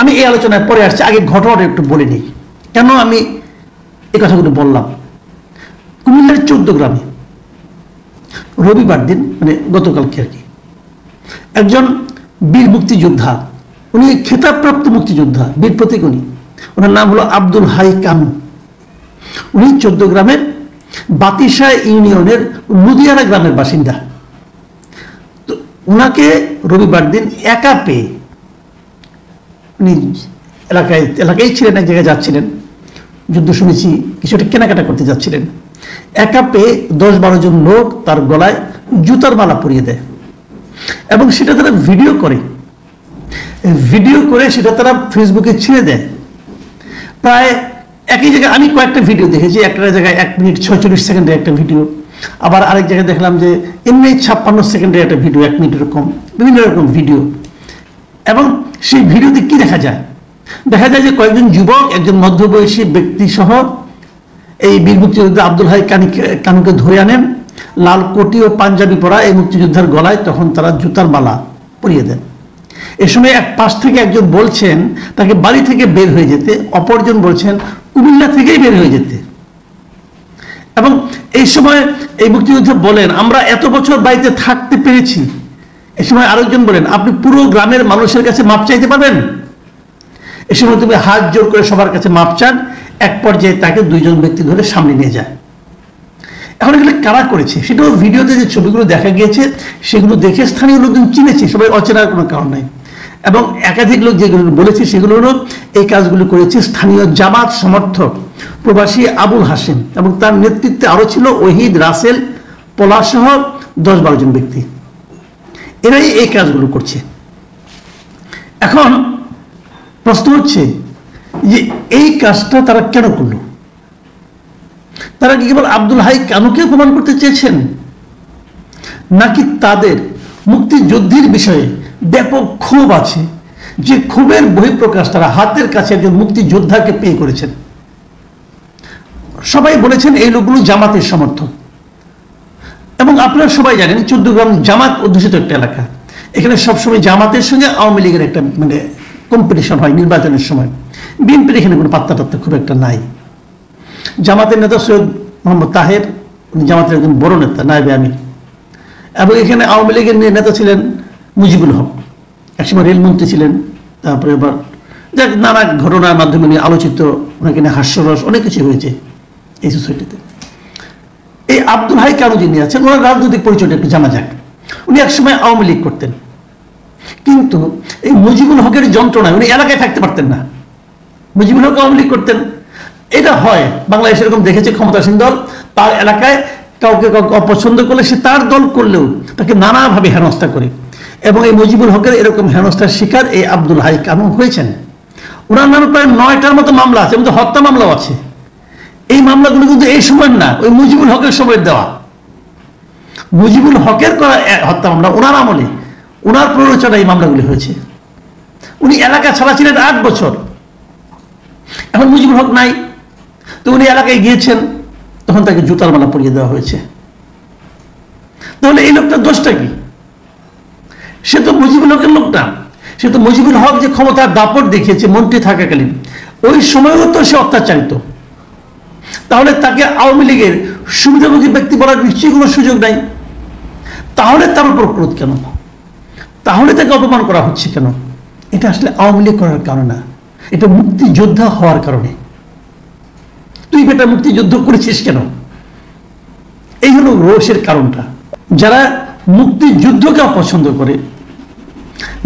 আমি এই আলোচনায় পরে আসছি, আগে ঘটনাটা একটু বলে নিই কেন আমি এই কথাগুলো বললাম। কুমিল্লার 14 গ্রামে রবিবার দিন, মানে গতকালকে আর কি, একজন বীর মুক্তিযোদ্ধা, উনি খেতাবপ্রাপ্ত মুক্তিযোদ্ধা, বীর প্রতীক উনি, ওনার নাম হলো আব্দুল হাই কানু। উনি 14 গ্রামের বাতিশা ইউনিয়নের লুদিয়ানা গ্রামের বাসিন্দা। তো ওনাকে রবিবার দিন একা পেয়ে, উনি এলাকায় ছিলেন, এক জায়গায় যাচ্ছিলেন, যুদ্ধ শুনেছি, কিছুটা কেনাকাটা করতে যাচ্ছিলেন, একা পেয়ে 10-12 জন লোক তার গলায় জুতার মালা পরিয়ে দেয় এবং সেটা তারা ভিডিও করে সেটা তারা ফেসবুকে ছেড়ে দেয়। প্রায় একই জায়গায় আমি কয়েকটা ভিডিও দেখেছি, একটা জায়গায় 1 মিনিট 46 সেকেন্ডের একটা ভিডিও, আবার আরেক জায়গায় দেখলাম যে এমনি 56 সেকেন্ডের একটা ভিডিও, 1 মিনিটের কম, বিভিন্ন রকম ভিডিও। এবং সেই ভিডিওতে কি দেখা যায় যে কয়েকজন যুবক, একজন মধ্যবয়সী ব্যক্তি সহ এই বীর মুক্তিযোদ্ধা আব্দুল হাই কানুকে ধরে আনেন, লাল কোটি ও পাঞ্জাবি পরা এই মুক্তিযোদ্ধার গলায় তখন তারা জুতার মালা পরিয়ে দেন। এ সময় এক পাশ থেকে একজন বলছেন তাকে বাড়ি থেকে বের হয়ে যেতে, অপরজন বলছেন কুমিল্লা থেকেই বের হয়ে যেতে। এবং এই সময় এই মুক্তিযোদ্ধা বলেন, আমরা এত বছর বাড়িতে থাকতে পেরেছি। এই সময় আরেকজন বলেন, আপনি পুরো গ্রামের মানুষের কাছে মাপ চাইতে পারবেন? এ সময় তুমি হাত জোর করে সবার কাছে মাপ চান। এক পর্যায়ে তাকে 2 জন ব্যক্তি ধরে সামনে নিয়ে যায়। এখন এগুলো কারা করেছে সেটাও ভিডিওতে যে ছবিগুলো দেখা গিয়েছে সেগুলো দেখে স্থানীয় লোকজন চিনেছে, সবাই অচেনার কোনো কারণ নাই। এবং একাধিক লোক যেগুলো বলেছে সেগুলো হলো এই কাজগুলো করেছে স্থানীয় জামাত সমর্থক প্রবাসী আবুল হাসেম, এবং তার নেতৃত্বে আরও ছিল ওহিদ, রাসেল, পলাশসহ 10-12 জন ব্যক্তি। এরাই এই কাজগুলো করছে। এখন প্রশ্ন হচ্ছে যে এই কাজটা তারা কেন করলো? তারা কি কেবল আব্দুল হাই কানুকে প্রমাণ করতে চেয়েছেন, নাকি তাদের মুক্তিযুদ্ধের বিষয়ে ব্যাপক ক্ষোভ আছে, যে ক্ষোভের বহিঃপ্রকাশ তারা হাতের কাছে একজন মুক্তিযোদ্ধাকে পেয়ে করেছেন? সবাই বলেছেন এই লোকগুলো জামাতের সমর্থক, এবং আপনারা সবাই জানেন 14 গ্রাম জামাত অধ্যুষিত একটা এলাকা। এখানে সবসময় জামাতের সঙ্গে আওয়ামী লীগের একটা মানে কম্পিটিশন হয় নির্বাচনের সময়। বিএনপির এখানে কোনো পাত্তা খুব একটা নাই। জামাতের নেতা সৈয়দ মোহাম্মদ তাহের, জামাতের একজন বড় নেতা, নায়েবে আমির। এবং এখানে আওয়ামী লীগের নেতা ছিলেন মুজিবুল হক, একসময় রেলমন্ত্রী ছিলেন। তারপরে এবার যাক নানা ঘটনার মাধ্যমে নিয়ে আলোচিত, ওনাকে নিয়ে হাস্যরস অনেক কিছু হয়েছে এই সোসাইটিতে। এই আব্দুল হাই কানু যিনি আছেন, ওনার রাজনৈতিক পরিচয়টা একটু জানা যাক। উনি একসময় আওয়ামী লীগ করতেন, কিন্তু এই মুজিবুল হকের যন্ত্রণায় উনি এলাকায় থাকতে পারতেন না। মুজিবুল হক আওয়ামী লীগ করতেন, এটা হয় বাংলাদেশ এরকম দেখেছে, ক্ষমতাসীন দল তার এলাকায় কাউকে অপছন্দ করলে সে তার দল করলেও তাকে নানাভাবে হেনস্থা করে, এবং এই মুজিবুল হকের এরকম হেনস্থার শিকার এই আব্দুল হাই কানু হয়েছেন। ওনার নামে প্রায় 9টার মতো মামলা আছে, এবং হত্যা মামলাও আছে। এই মামলাগুলো কিন্তু এই সময়ের না, ওই মুজিবুল হকের সময়ের দেওয়া। মুজিবুল হকের করা হত্যা মামলা, ওনার আমলে, ওনার প্ররোচনায় এই মামলাগুলি হয়েছে। উনি এলাকা ছাড়া ছিলেন 8 বছর। এখন মুজিবুল হক নাই, তো উনি এলাকায় গিয়েছেন, তখন তাকে জুতার মালা পরিয়ে দেওয়া হয়েছে। তাহলে এই লোকটার দোষটা কি? সে তো মুজিবুল হকের লোকটা, সে তো মুজিবুল হক যে ক্ষমতার দাপট দেখিয়েছে মন্ত্রী থাকাকালীন, ওই সময়ও তো সে অত্যাচারিত। তাহলে তাকে আওয়ামী লীগের সুবিধাভোগী ব্যক্তি বলার নিশ্চয়ই কোনো সুযোগ নাই। তাহলে তার উপর ক্রোধ কেন? তাহলে তাকে অপমান করা হচ্ছে কেন? এটা আসলে আওয়ামী লীগ করার কারণে না, এটা মুক্তিযোদ্ধা হওয়ার কারণে। তুই বেটা মুক্তিযুদ্ধ করেছিস কেন? এই হলো রোষের কারণটা। যারা মুক্তিযুদ্ধকে অপছন্দ করে,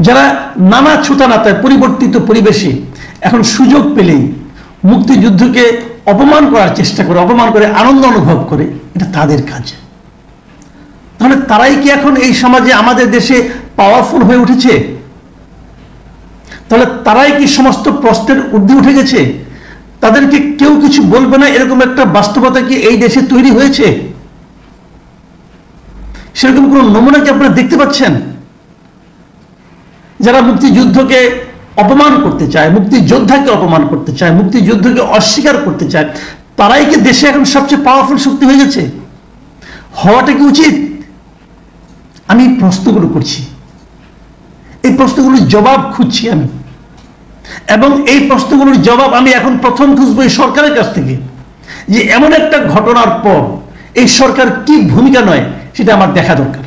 যারা নানা ছুতানাতায় পরিবর্তিত পরিবেশে এখন সুযোগ পেলেই মুক্তিযুদ্ধকে অপমান করার চেষ্টা করে, অপমান করে আনন্দ অনুভব করে, এটা তাদের কাজ। তাহলে তারাই কি এখন এই সমাজে আমাদের দেশে পাওয়ারফুল হয়ে উঠেছে? তাহলে তারাই কি সমস্ত প্রশ্নের ঊর্ধ্বে উঠে গেছে? তাদেরকে কেউ কিছু বলবে না এরকম একটা বাস্তবতা কি এই দেশে তৈরি হয়েছে? সেরকম কোন নমুনা কি আপনারা দেখতে পাচ্ছেন? যারা মুক্তিযুদ্ধকে অপমান করতে চায়, মুক্তিযোদ্ধাকে অপমান করতে চায়, মুক্তিযুদ্ধকে অস্বীকার করতে চায়, তারাই কি দেশে এখন সবচেয়ে পাওয়ারফুল শক্তি হয়ে গেছে? হওয়াটা কি উচিত? আমি প্রশ্নগুলো করছি, এই প্রশ্নগুলোর জবাব খুঁজছি আমি। এবং এই প্রশ্নগুলোর জবাব আমি এখন প্রথম খুঁজবো এই সরকারের কাছ থেকে, যে এমন একটা ঘটনার পর এই সরকার কি ভূমিকা নয় সেটা আমার দেখা দরকার।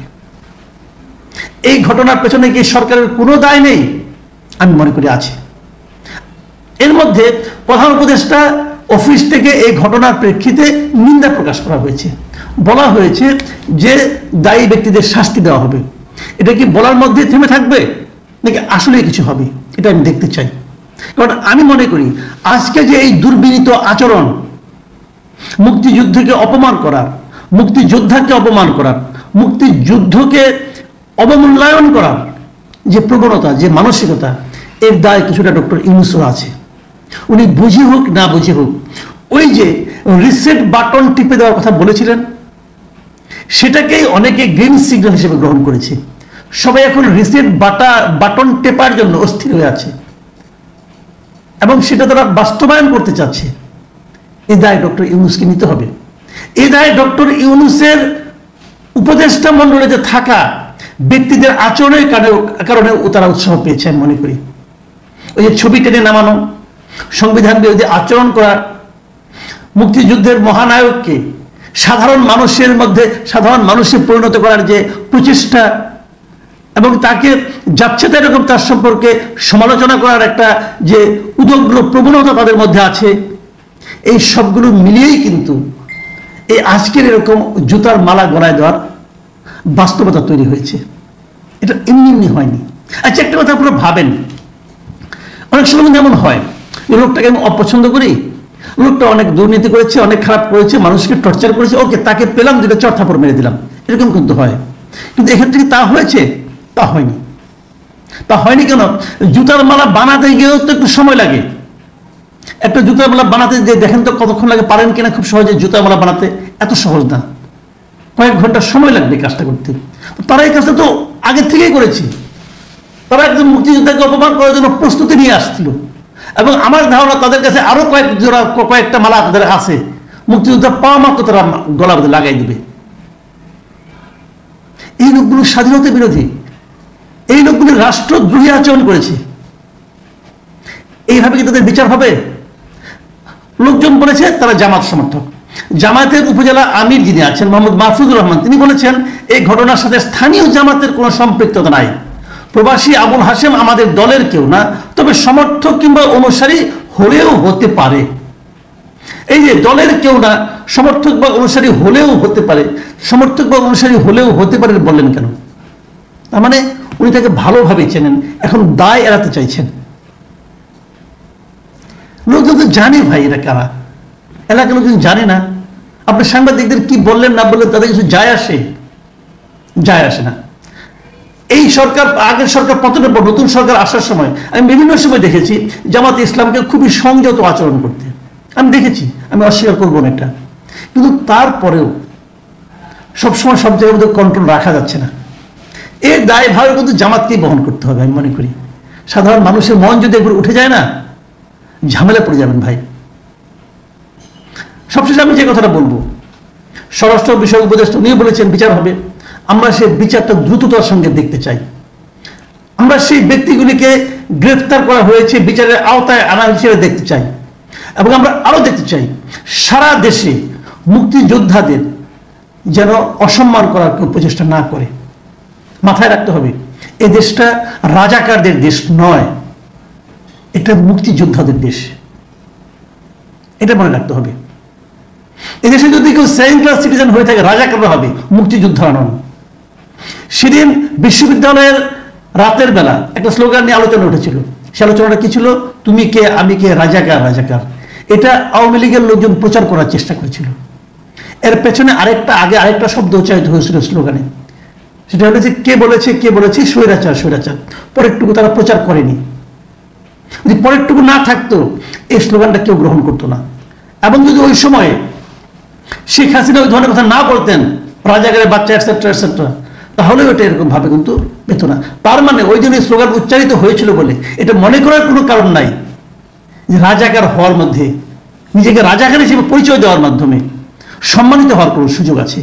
এই ঘটনার পেছনে কি সরকারের কোনো দায় নেই? আমি মনে করি আছে। এর মধ্যে প্রধান উপদেষ্টা অফিস থেকে এই ঘটনার প্রেক্ষিতে নিন্দা প্রকাশ করা হয়েছে, বলা হয়েছে যে দায়ী ব্যক্তিদের শাস্তি দেওয়া হবে। এটা কি বলার মধ্যে থেমে থাকবে নাকি আসলে কিছু হবে, এটা আমি দেখতে চাই। কারণ আমি মনে করি আজকে যে এই দুর্বিনীত আচরণ, মুক্তিযুদ্ধকে অপমান করার, মুক্তিযোদ্ধাকে অপমান করার, মুক্তিযুদ্ধকে অবমূল্যায়ন করার যে প্রবণতা, যে মানসিকতা, এর দায় কিছুটা ডক্টর ইউনূসের আছে। উনি বুঝি হোক না বুঝি হোক, ওই যে রিসেট বাটন টিপে দেওয়ার কথা বলেছিলেন, সেটাকেই অনেকে গ্রিন সিগন্যাল হিসেবে গ্রহণ করেছে। সবাই এখন রিসেট বাটন টেপার জন্য অস্থির হয়ে আছে এবং সেটা তারা বাস্তবায়ন করতে চাচ্ছে। এই দায় ডক্টর ইউনূসকে নিতে হবে। এই দায় ডক্টর ইউনূসের উপদেষ্টা মণ্ডলীতে থাকা ব্যক্তিদের আচরণের কারণে তারা উৎসাহ পেয়েছে আমি মনে করি। ওই যে ছবি টেনে নামানো, সংবিধান বিরোধী আচরণ করা, মুক্তিযুদ্ধের মহানায়ককে সাধারণ মানুষে পরিণত করার যে প্রচেষ্টা এবং তাকে যাচ্ছেতাই এরকম তার সম্পর্কে সমালোচনা করার একটা যে উদগ্র প্রবণতা তাদের মধ্যে আছে, এই সবগুলো মিলিয়েই কিন্তু এই আজকের এরকম জুতার মালা গলায় দেওয়ার বাস্তবতা তৈরি হয়েছে। এটা এমনি এমনি হয়নি। আচ্ছা, একটা কথা আপনারা ভাবেন, অনেক সময় কিন্তু এমন হয় যে লোকটাকে আমি অপছন্দ করি, লোকটা অনেক দুর্নীতি করেছে, অনেক খারাপ করেছে, মানুষকে টর্চার করেছে, ওকে তাকে পেলাম, যেটা চড়থাপড় মেরে দিলাম, এরকম কিন্তু হয়। কিন্তু এক্ষেত্রে কি তা হয়েছে? তা হয়নি। তা হয়নি কেন? জুতার মালা বানাতে গিয়েও তো একটু সময় লাগে। একটা জুতার মালা বানাতে যে দেখেন তো কতক্ষণ লাগে, পারেন কিনা খুব সহজে জুতার মালা বানাতে? এত সহজ না, কয়েক ঘন্টা সময় লাগবে কাজটা করতে। তারা এই কাজটা তো আগে থেকেই করেছে। তারা একজন মুক্তিযোদ্ধাকে অপমান করার জন্য প্রস্তুতি নিয়ে আসছিল এবং আমার ধারণা তাদের কাছে আরো কয়েকটা মালা তাদের আছে, মুক্তিযোদ্ধা পাওয়া মাত্র তারা গলা বেঁধে লাগাই দিবে। এই লোকগুলো স্বাধীনতা বিরোধী, এই লোকগুলো রাষ্ট্রদ্রোহী আচরণ করেছে। এইভাবে কি তাদের বিচার হবে? লোকজন বলেছে তারা জামাত সমর্থক। জামাতের উপজেলা আমির যিনি আছেন মোহাম্মদ মাহফুজুর রহমান, তিনি বলেছেন এই ঘটনার সাথে স্থানীয় জামাতের কোনো সম্পৃক্ততা নাই। প্রবাসী আবুল হাশেম আমাদের দলের কেউ না, তবে সমর্থক কিংবা অনুসারী হলেও হতে পারে। এই যে দলের কেউ না, সমর্থক বা অনুসারী হলেও হতে পারে, সমর্থক বা অনুসারী হলেও হতে পারে বললেন কেন? তার মানে উনি তাকে ভালোভাবে চেনেন, এখন দায় এড়াতে চাইছেন। লোকজন তো জানে ভাই এরা কারা, এলাকার লোকজন জানে না। আপনি সাংবাদিকদের কি বললেন না বললেন তাদের কিছু যায় আসে না। এই সরকার, আগের সরকার পতনের পর নতুন সরকার আসার সময় আমি বিভিন্ন সময় দেখেছি জামাতে ইসলামকে খুবই সংযত আচরণ করতে, আমি দেখেছি, আমি অস্বীকার করবো না এটা। কিন্তু তারপরেও সবসময় সব জায়গার মধ্যে কন্ট্রোল রাখা যাচ্ছে না। এর দায়ভার কিন্তু জামাতকেই বহন করতে হবে আমি মনে করি। সাধারণ মানুষের মন যদি একবার উঠে যায় না, ঝামেলা পড়ে যাবেন ভাই। সবশেষে আমি যে কথাটা বলবো, স্বরাষ্ট্র বিষয়ক উপদেষ্টা উনিও বলেছেন বিচার হবে। আমরা সেই বিচারটা দ্রুততার সঙ্গে দেখতে চাই। আমরা সেই ব্যক্তিগুলিকে গ্রেফতার করা হয়েছে বিচারের আওতায় আনা হিসেবে দেখতে চাই এবং আমরা আরো দেখতে চাই সারা দেশে মুক্তিযোদ্ধাদের যেন অসম্মান করার কেউ প্রচেষ্টা না করে। মাথায় রাখতে হবে এই দেশটা রাজাকারদের দেশ নয়, এটা মুক্তিযোদ্ধাদের দেশ, এটা মনে রাখতে হবে। এদেশে যদি কেউ সেকেন্ড ক্লাস সিটিজেন হয়ে থাকে, রাজাকাররা হবে, মুক্তিযোদ্ধারা নন। সেদিন বিশ্ববিদ্যালয়ের রাতের বেলা একটা স্লোগান নিয়ে আলোচনা উঠেছিল। সে আলোচনাটা কি ছিল? তুমি কে, আমি কে, রাজাকার রাজাকার। এটা আওয়ামী লীগের লোকজন প্রচার করার চেষ্টা করেছিল। এর পেছনে আরেকটা শব্দ উচ্চারিত হয়েছিল স্লোগানে, সেটা হলো যে কে বলেছে স্বৈরাচার স্বৈরাচার। পরেরটুকু তারা প্রচার করেনি। যদি পরেরটুকু না থাকতো এই স্লোগানটা কেউ গ্রহণ করতো না। এবং যদি ওই সময়ে শেখ হাসিনা ওই ধরনের কথা না বলতেন, রাজাকারের বাচ্চা এটসেট্রা এটসেট্রা, তাহলে ওটা এরকম ভাবে কিন্তু পেত না। তার মানে ওই জন্য স্লোগান উচ্চারিত হয়েছিল বলে এটা মনে করার কোনো কারণ নাই যে রাজাকার হওয়ার মধ্যে, নিজেকে রাজাকার হিসেবে পরিচয় দেওয়ার মাধ্যমে সম্মানিত হওয়ার কোনো সুযোগ আছে।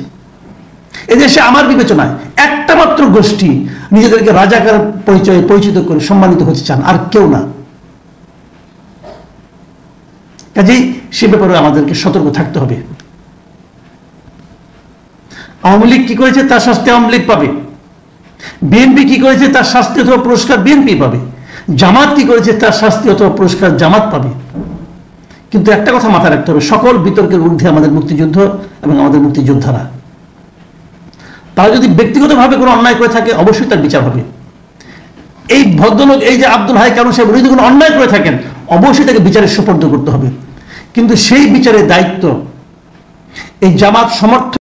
এদেশে আমার বিবেচনায় একটা মাত্র গোষ্ঠী নিজেদেরকে রাজাকার পরিচয়ে পরিচিত করে সম্মানিত হতে চান, আর কেউ না। কাজেই সে ব্যাপারে আমাদেরকে সতর্ক থাকতে হবে। আওয়ামী লীগ কি করেছে তার শাস্তি আওয়ামী লীগ পাবে, বিএনপি কি করেছে তার শাস্তি অথবা পুরস্কার বিএনপি পাবে, জামাত কি করেছে তার শাস্তি অথবা পুরস্কার জামাত পাবে। কিন্তু একটা কথা মাথায় রাখতে হবে, সকল বিতর্কের ঊর্ধ্বে আমাদের মুক্তিযুদ্ধ এবং আমাদের মুক্তিযোদ্ধারা। তারা যদি ব্যক্তিগতভাবে কোনো অন্যায় করে থাকে অবশ্যই তার বিচার হবে। এই ভদ্রলোক, এই যে আব্দুল হাই কারণ সাহেব, উনি যদি কোনো অন্যায় করে থাকেন অবশ্যই তাকে বিচারের সুপর্দ করতে হবে। কিন্তু সেই বিচারের দায়িত্ব এই জামাত সমর্থক